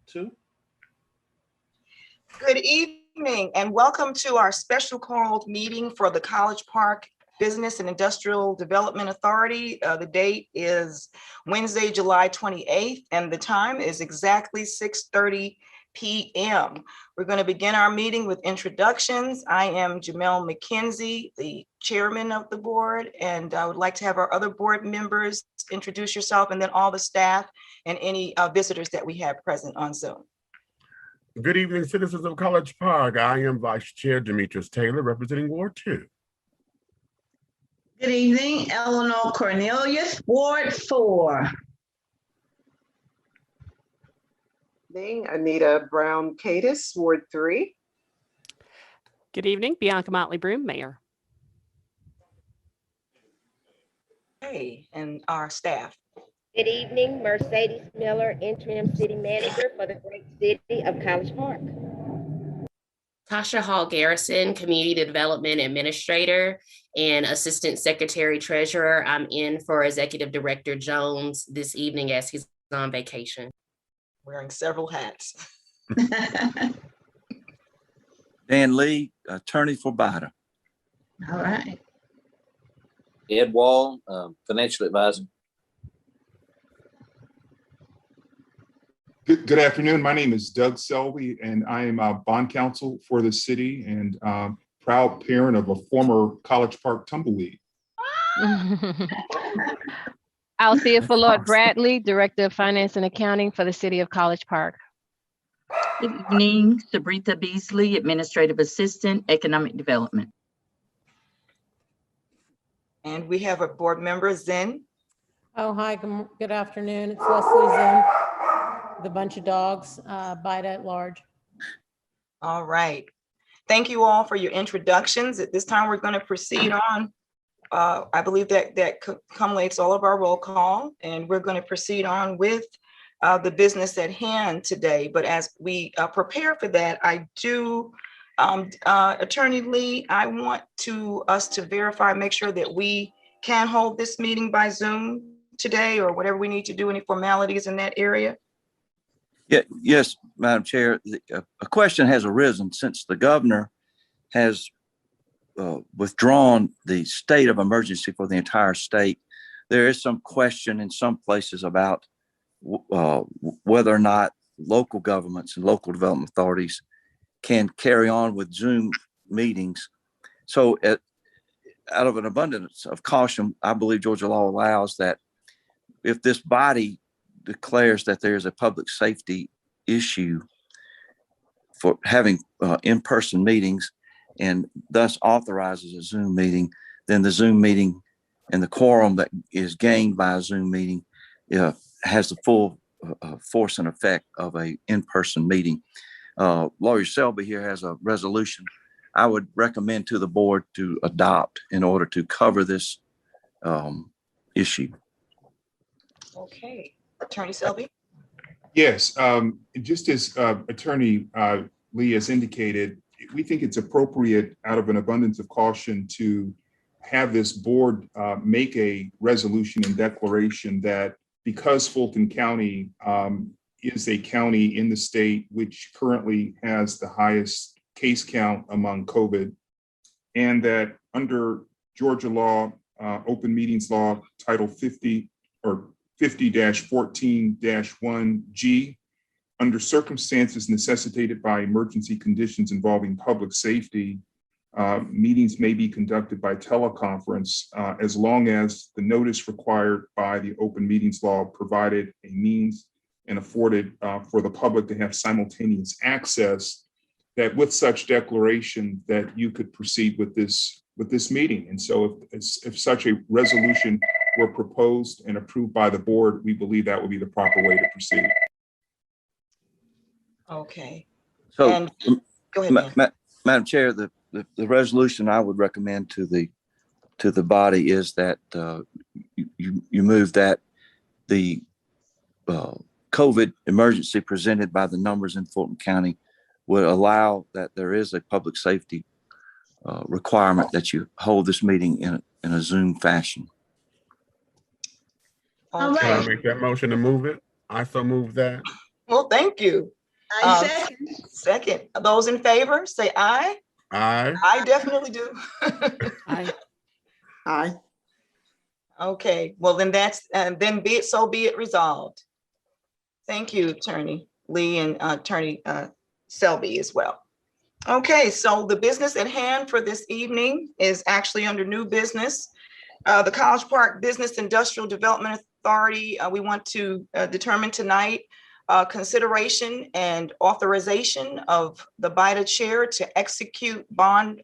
Two. Good evening and welcome to our special called meeting for the College Park Business and Industrial Development Authority. The date is Wednesday, July 28th, and the time is exactly 6:30 p.m. We're going to begin our meeting with introductions. I am Jamel McKenzie, the chairman of the board, and I would like to have our other board members introduce yourself, and then all the staff and any visitors that we have present on Zoom. Good evening, citizens of College Park. I am Vice Chair Demetrius Taylor, representing Ward 2. Good evening, Eleanor Cornelius, Ward 4. Anita Brown Cadis, Ward 3. Good evening, Bianca Motley Broom, Mayor. Hey, and our staff. Good evening, Mercedes Miller, Interim City Manager for the great city of College Park. Tasha Hall Garrison, Community Development Administrator and Assistant Secretary Treasurer. I'm in for Executive Director Jones this evening as he's on vacation. Wearing several hats. Dan Lee, attorney for BIDA. All right. Ed Wall, financial advisor. Good afternoon. My name is Doug Selby, and I am a bond counsel for the city and proud parent of a former College Park tumbleweed. Althea Fullard Bradley, Director of Finance and Accounting for the City of College Park. Good evening, Sabritha Beasley, Administrative Assistant, Economic Development. And we have a board member, Zen. Oh, hi, good afternoon. It's Leslie Zen, with a bunch of dogs, BIDA at large. All right. Thank you all for your introductions. At this time, we're going to proceed on. I believe that accumulates all of our roll call, and we're going to proceed on with the business at hand today. But as we prepare for that, I do, Attorney Lee, I want us to verify, make sure that we can hold this meeting by Zoom today, or whatever we need to do, any formalities in that area. Yeah, yes, Madam Chair. A question has arisen since the governor has withdrawn the state of emergency for the entire state. There is some question in some places about whether or not local governments and local development authorities can carry on with Zoom meetings. So out of an abundance of caution, I believe Georgia law allows that if this body declares that there is a public safety issue for having in-person meetings and thus authorizes a Zoom meeting, then the Zoom meeting and the quorum that is gained by a Zoom meeting has the full force and effect of a in-person meeting. Lawyer Selby here has a resolution I would recommend to the board to adopt in order to cover this issue. Okay, Attorney Selby. Yes, just as Attorney Lee has indicated, we think it's appropriate out of an abundance of caution to have this board make a resolution and declaration that because Fulton County is a county in the state which currently has the highest case count among COVID, and that under Georgia law, open meetings law, Title 50 or 50-14-1G, under circumstances necessitated by emergency conditions involving public safety, meetings may be conducted by teleconference as long as the notice required by the open meetings law provided a means and afforded for the public to have simultaneous access, that with such declaration that you could proceed with this meeting. And so if such a resolution were proposed and approved by the board, we believe that would be the proper way to proceed. Okay. So, and go ahead, Madam Chair, the resolution I would recommend to the body is that you move that the COVID emergency presented by the numbers in Fulton County would allow that there is a public safety requirement that you hold this meeting in a Zoom fashion. Okay. Can I make that motion to move it? I so move that. Well, thank you. I second. Second, those in favor, say aye. Aye. I definitely do. Aye. Aye. Okay, well, then then be it resolved. Thank you, Attorney Lee and Attorney Selby as well. Okay, so the business at hand for this evening is actually under new business. The College Park Business Industrial Development Authority, we want to determine tonight consideration and authorization of the BIDA chair to execute bond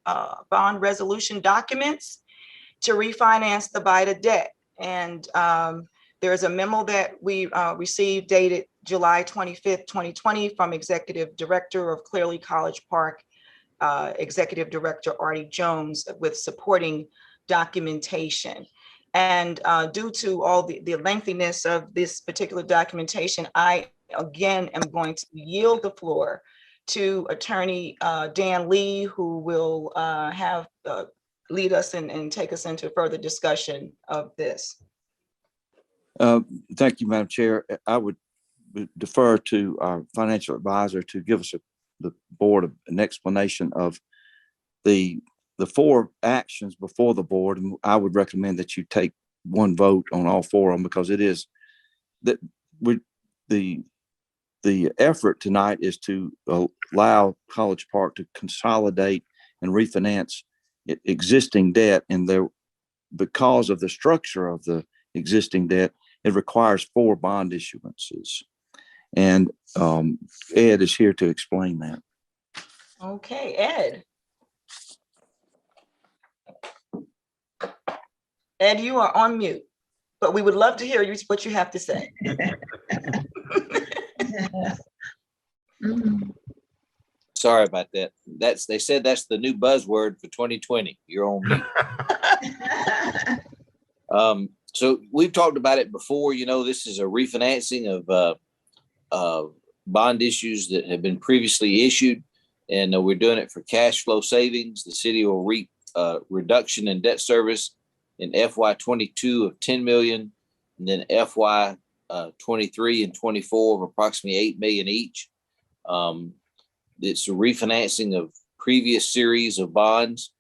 resolution documents to refinance the BIDA debt. And there's a memo that we received dated July 25th, 2020 from Executive Director of Clearly College Park, Executive Director Artie Jones, with supporting documentation. And due to all the lengthiness of this particular documentation, I again am going to yield the floor to Attorney Dan Lee, who will lead us and take us into further discussion of this. Thank you, Madam Chair. I would defer to our financial advisor to give us the board an explanation of the 4 actions before the board. And I would recommend that you take one vote on all 4 of them, because it is that the effort tonight is to allow College Park to consolidate and refinance existing debt. And because of the structure of the existing debt, it requires 4 bond issuances. And Ed is here to explain that. Okay, Ed. Ed, you are on mute, but we would love to hear what you have to say. Sorry about that. They said that's the new buzzword for 2020. You're on mute. So we've talked about it before. You know, this is a refinancing of bond issues that have been previously issued, and we're doing it for cash flow savings. The city will reap reduction in debt service in FY22 of 10 million, and then FY23 and 24 of approximately $8 million each. It's a refinancing of previous series of bonds.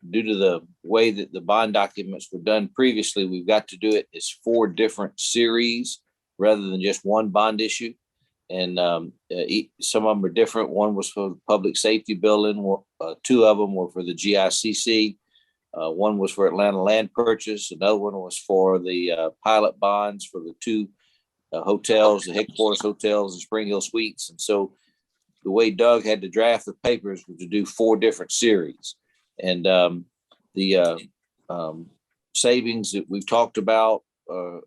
Due to the way that the bond documents were done previously, we've got to do it as 4 different series rather than just one bond issue. And some of them are different. One was for the public safety building. 2 of them were for the GICC. One was for Atlanta land purchase. Another one was for the pilot bonds for the 2 hotels, the headquarters hotels and Spring Hill Suites. And so the way Doug had to draft the papers was to do 4 different series. And the savings that we've talked about are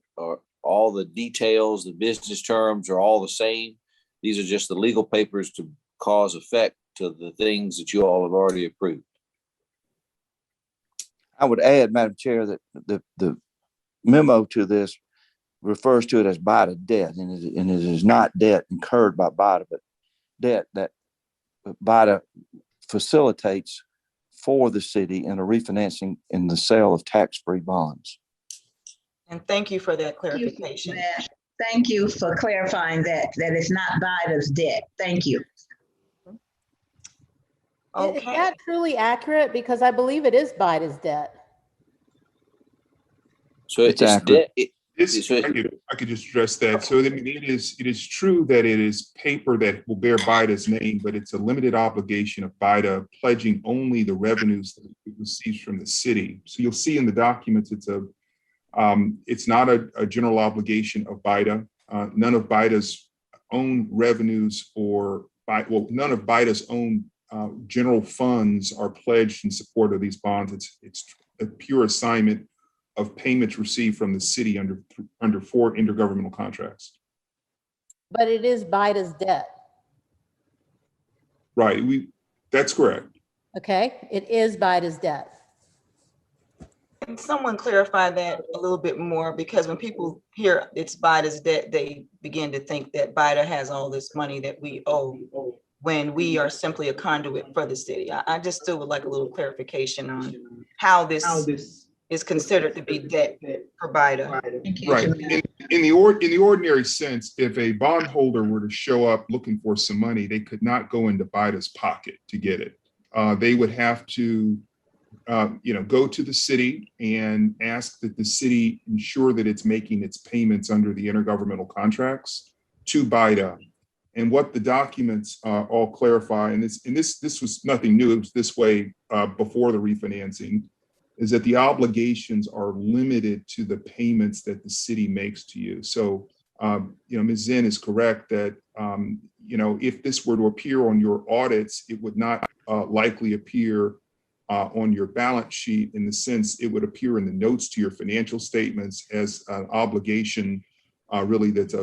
all the details, the business terms are all the same. These are just the legal papers to cause effect to the things that you all have already approved. I would add, Madam Chair, that the memo to this refers to it as BIDA debt, and it is not debt incurred by BIDA, but debt that BIDA facilitates for the city in a refinancing in the sale of tax-free bonds. And thank you for that clarification. Thank you for clarifying that it's not BIDA's debt. Thank you. Okay. Is that truly accurate? Because I believe it is BIDA's debt. So it's accurate. debt. I could just address that. So I mean, it is true that it is paper that will bear BIDA's name, but it's a limited obligation of BIDA pledging only the revenues that it receives from the city. So you'll see in the documents, it's not a general obligation of BIDA. None of BIDA's own revenues none of BIDA's own general funds are pledged in support of these bonds. It's a pure assignment of payments received from the city under 4 intergovernmental contracts. But it is BIDA's debt. Right, that's correct. Okay, it is BIDA's debt. Can someone clarify that a little bit more? Because when people hear it's BIDA's debt, they begin to think that BIDA has all this money that we owe when we are simply a conduit for the city. I just still would like a little clarification on how this is considered to be debt for BIDA. Right. in the ordinary sense, if a bondholder were to show up looking for some money, they could not go into BIDA's pocket to get it. They would have to, go to the city and ask that the city ensure that it's making its payments under the intergovernmental contracts to BIDA. And what the documents all clarify, and this was nothing new, it was this way before the refinancing, is that the obligations are limited to the payments that the city makes to you. So, Ms. Zinn is correct that, if this were to appear on your audits, it would not likely appear on your balance sheet, in the sense it would appear in the notes to your financial statements as an obligation, really that's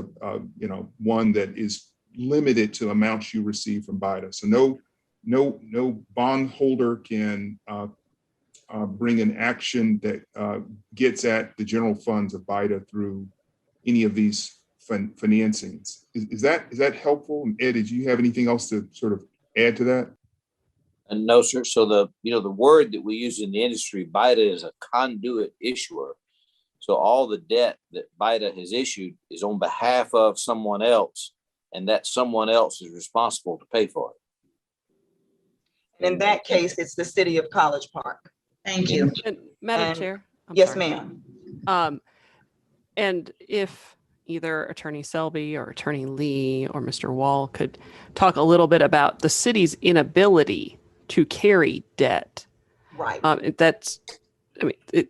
one that is limited to amounts you receive from BIDA. So no bondholder can bring an action that gets at the general funds of BIDA through any of these financings. Is that helpful? And Ed, did you have anything else to sort of add to that? No, sir. So the word that we use in the industry, BIDA, is a conduit issuer. So all the debt that BIDA has issued is on behalf of someone else, and that someone else is responsible to pay for it. In that case, it's the city of College Park. Thank you. And Madam And- Chair? I'm Yes, sorry. ma'am. And if either Attorney Selby or Attorney Lee or Mr. Wall could talk a little bit about the city's inability to carry debt. Right.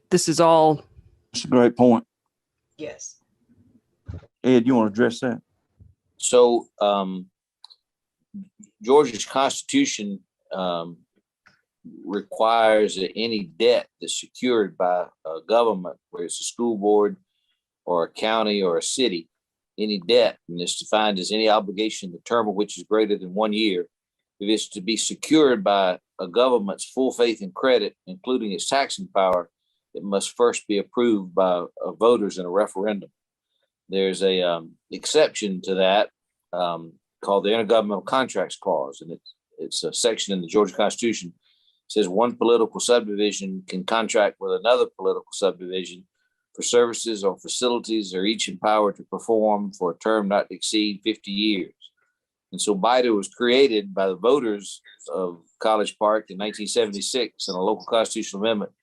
This is all. That's a great point. Yes. Ed, you want to address that? So Georgia's Constitution requires that any debt that's secured by a government, whether it's a school board or a county or a city, any debt, and it's defined as any obligation, the term of which is greater than 1 year, if it's to be secured by a government's full faith and credit, including its taxing power, it must first be approved by voters in a referendum. There's a exception to that called the Intergovernmental Contracts Clause, and it's a section in the Georgia Constitution. It says one political subdivision can contract with another political subdivision for services or facilities are each empowered to perform for a term not to exceed 50 years. And so BIDA was created by the voters of College Park in 1976 in a local constitutional amendment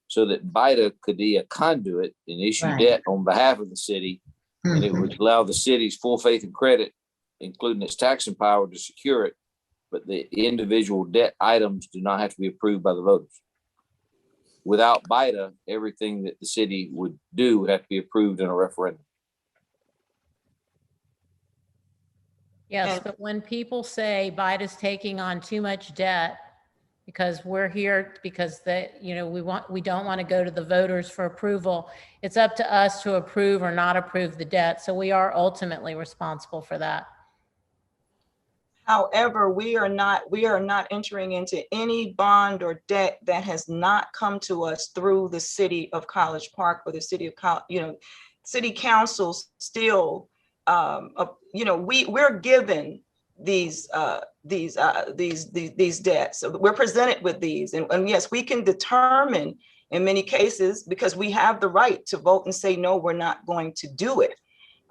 so that BIDA could be a conduit and issue Right. debt on behalf of the city. And it would allow the city's full faith and credit, including its taxing power, to secure it. But the individual debt items do not have to be approved by the voters. Without BIDA, everything that the city would do would have to be approved in a referendum. Yes, but when people say BIDA's taking on too much debt because we're here because we don't want to go to the voters for approval, it's up to us to approve or not approve the debt. So we are ultimately responsible for that. However, we are not entering into any bond or debt that has not come to us through the city of College Park or the city of city councils still, we're given these debts. So we're presented with these, and yes, we can determine in many cases, because we have the right to vote and say, no, we're not going to do it.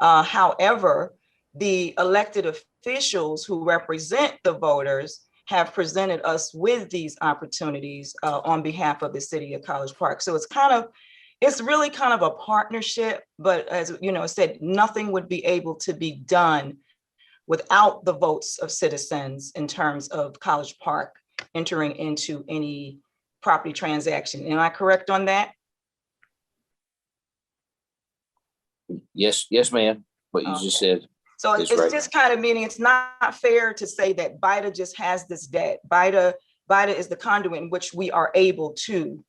However, the elected officials who represent the voters have presented us with these opportunities on behalf of the city of College Park. So it's really kind of a partnership, but as said, nothing would be able to be done without the votes of citizens in terms of College Park entering into any property transaction. Am I correct on that? Yes, ma'am. What you just said. So it's right. just kind of meaning it's not fair to say that BIDA just has this debt. BIDA is the conduit in which we are able to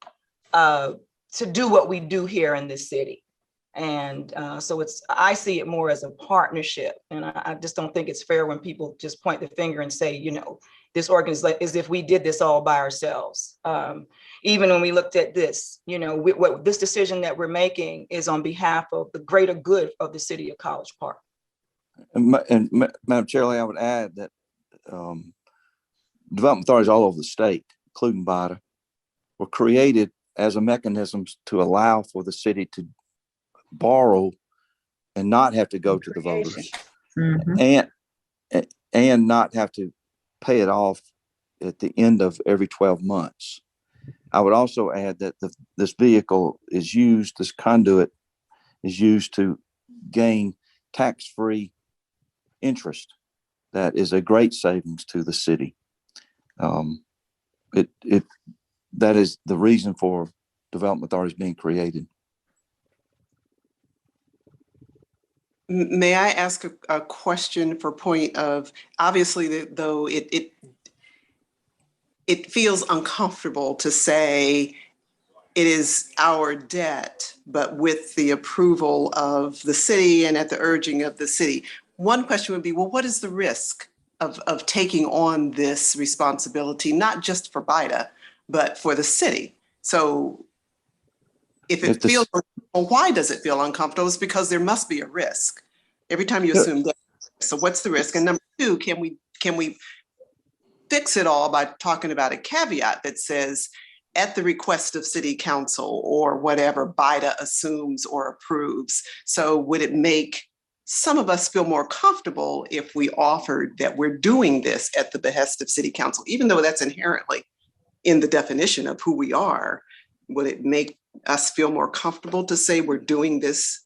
do what we do here in this city. And so I see it more as a partnership. And I just don't think it's fair when people just point the finger and say, this organization, as if we did this all by ourselves. Even when we looked at this, what this decision that we're making is on behalf of the greater good of the city of College Park. And Madam Chair, I would add that development authorities all over the state, including BIDA, were created as a mechanism to allow for the city to borrow and not have to go to the voters Mhm. and not have to pay it off at the end of every 12 months. I would also add that this vehicle is used, this conduit is used to gain tax-free interest. That is a great savings to the city. That is the reason for development authorities being created. May I ask a question for point of, obviously, though it feels uncomfortable to say it is our debt, but with the approval of the city and at the urging of the city. One question would be, well, what is the risk of taking on this responsibility, not just for BIDA, but for the city? So if it feels, well, why does it feel uncomfortable? It's because there must be a risk. Every time you assume debt, so what's the risk? And number two, can we fix it all by talking about a caveat that says, at the request of city council or whatever BIDA assumes or approves? So would it make some of us feel more comfortable if we offered that we're doing this at the behest of city council, even though that's inherently in the definition of who we are? Would it make us feel more comfortable to say we're doing this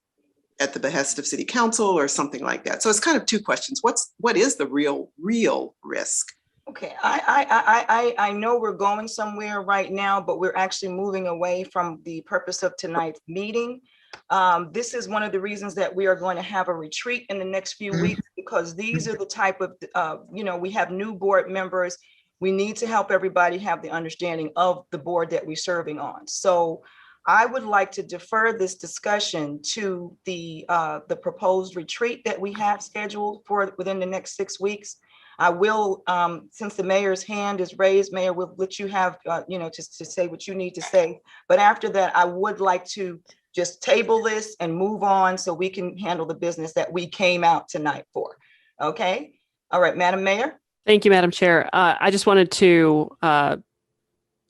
at the behest of city council or something like that? So it's kind of two questions. What is the real risk? Okay, I know we're going somewhere right now, but we're actually moving away from the purpose of tonight's meeting. This is one of the reasons that we are going to have a retreat in the next few weeks, because these are the type of, we have new board members. We need to help everybody have the understanding of the board that we're serving on. So I would like to defer this discussion to the proposed retreat that we have scheduled for within the next 6 weeks. I will, since the mayor's hand is raised, Mayor, we'll let you have, just to say what you need to say. But after that, I would like to just table this and move on so we can handle the business that we came out tonight for. Okay. All right, Madam Mayor. Thank you, Madam Chair. I just wanted to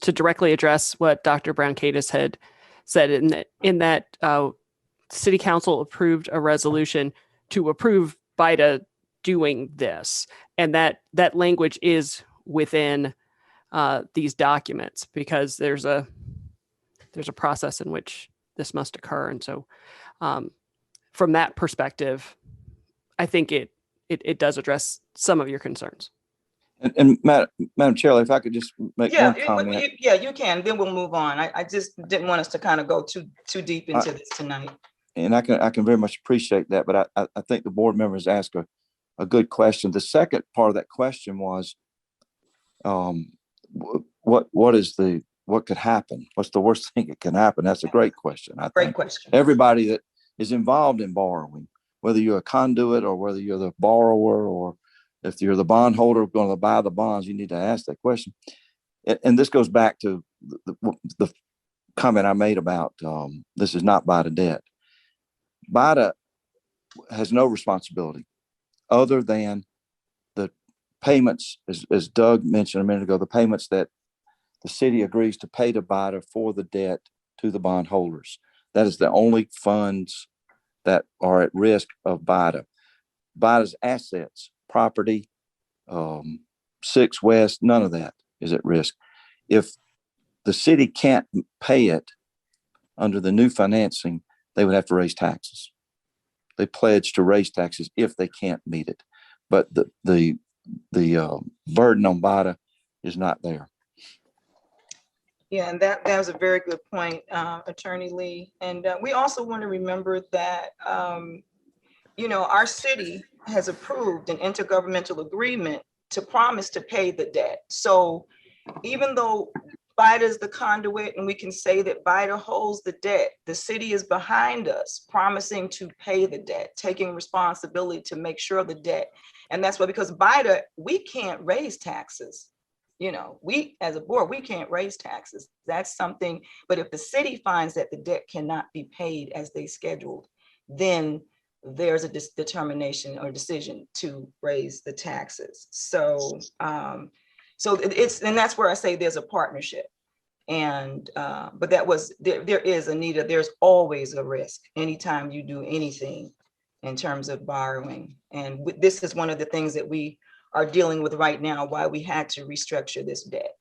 directly address what Dr. Brown-Katis had said in that City Council approved a resolution to approve BIDA doing this, and that language is within these documents, because there's a process in which this must occur. And so from that perspective, I think it does address some of your concerns. And Madam Chair, if I could just make one comment. Yeah, you can. Then we'll move on. I just didn't want us to kind of go too deep into this tonight. And I can very much appreciate that, but I think the board members asked a good question. The second part of that question was, what could happen? What's the worst thing that can happen? That's a great question. Great question. Everybody that is involved in borrowing, whether you're a conduit or whether you're the borrower, or if you're the bondholder going to buy the bonds, you need to ask that question. And this goes back to the comment I made about this is not BIDA debt. BIDA has no responsibility other than the payments, as Doug mentioned a minute ago, the payments that the city agrees to pay to BIDA for the debt to the bondholders. That is the only funds that are at risk of BIDA. BIDA's assets, property, 6 West, none of that is at risk. If the city can't pay it under the new financing, they would have to raise taxes. They pledge to raise taxes if they can't meet it. But the burden on BIDA is not there. Yeah, and that was a very good point, Attorney Lee. And we also want to remember that, our city has approved an intergovernmental agreement to promise to pay the debt. So even though BIDA is the conduit and we can say that BIDA holds the debt, the city is behind us promising to pay the debt, taking responsibility to make sure the debt. And that's why, because BIDA, we can't raise taxes. We as a board, we can't raise taxes. That's something, but if the city finds that the debt cannot be paid as they scheduled, then there's a determination or decision to raise the taxes. So, and that's where I say there's a partnership. And, but there is, Anita, there's always a risk anytime you do anything in terms of borrowing. And this is one of the things that we are dealing with right now, why we had to restructure this debt,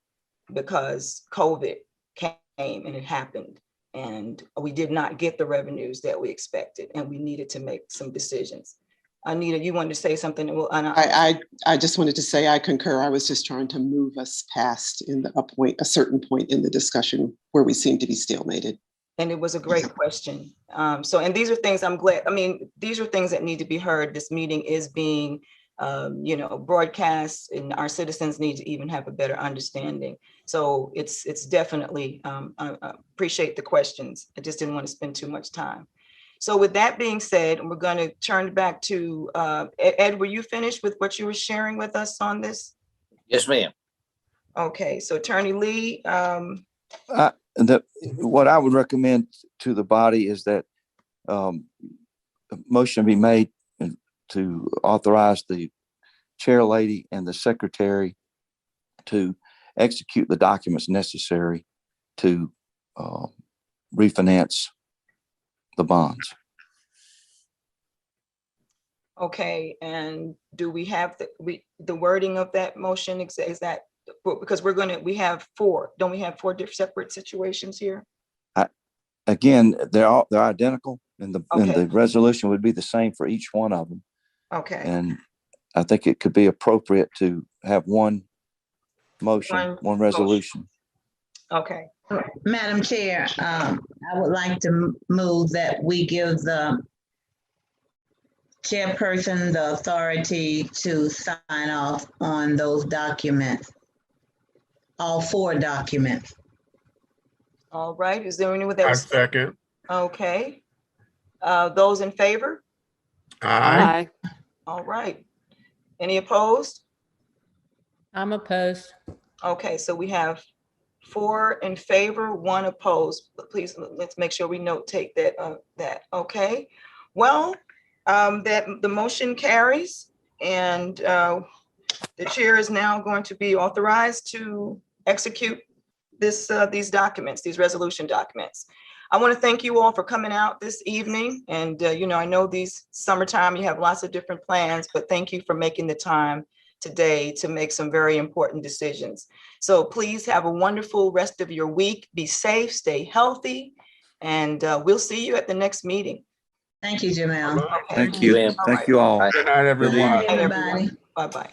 because COVID came and it happened. And we did not get the revenues that we expected, and we needed to make some decisions. Anita, you wanted to say something? Well, I just wanted to say I concur. I was just trying to move us past a certain point in the discussion where we seem to be stalemated. And it was a great question. And these are things I'm glad, these are things that need to be heard. This meeting is being, broadcast, and our citizens need to even have a better understanding. So it's definitely, I appreciate the questions. I just didn't want to spend too much time. So with that being said, we're going to turn back to, Ed, were you finished with what you were sharing with us on this? Yes, ma'am. Okay, so Attorney Lee. What I would recommend to the body is that a motion be made to authorize the chair lady and the secretary to execute the documents necessary to refinance the bonds. Okay, and do we have the wording of that motion? Is that, because we have four, don't we have four different separate situations here? Again, they're identical, and Okay. the resolution would be the same for each one of them. Okay. And I think it could be appropriate to have one motion, one resolution. Okay. Madam Chair, I would like to move that we give the chairperson the authority to sign off on those documents, all four documents. All right, is there anyone that I was? second. Okay. Those in favor? Aye. All right. Any opposed? I'm opposed. Okay, so we have 4 in favor, 1 opposed. But please, let's make sure we take that, okay? Well, that the motion carries, and the chair is now going to be authorized to execute these documents, these resolution documents. I want to thank you all for coming out this evening. And, I know these summertime, you have lots of different plans, but thank you for making the time today to make some very important decisions. So please have a wonderful rest of your week. Be safe, stay healthy, and we'll see you at the next meeting. Thank you, Jamel. Okay. Thank you. ma'am. Thank you all. Good night, everyone. Everybody. Bye-bye.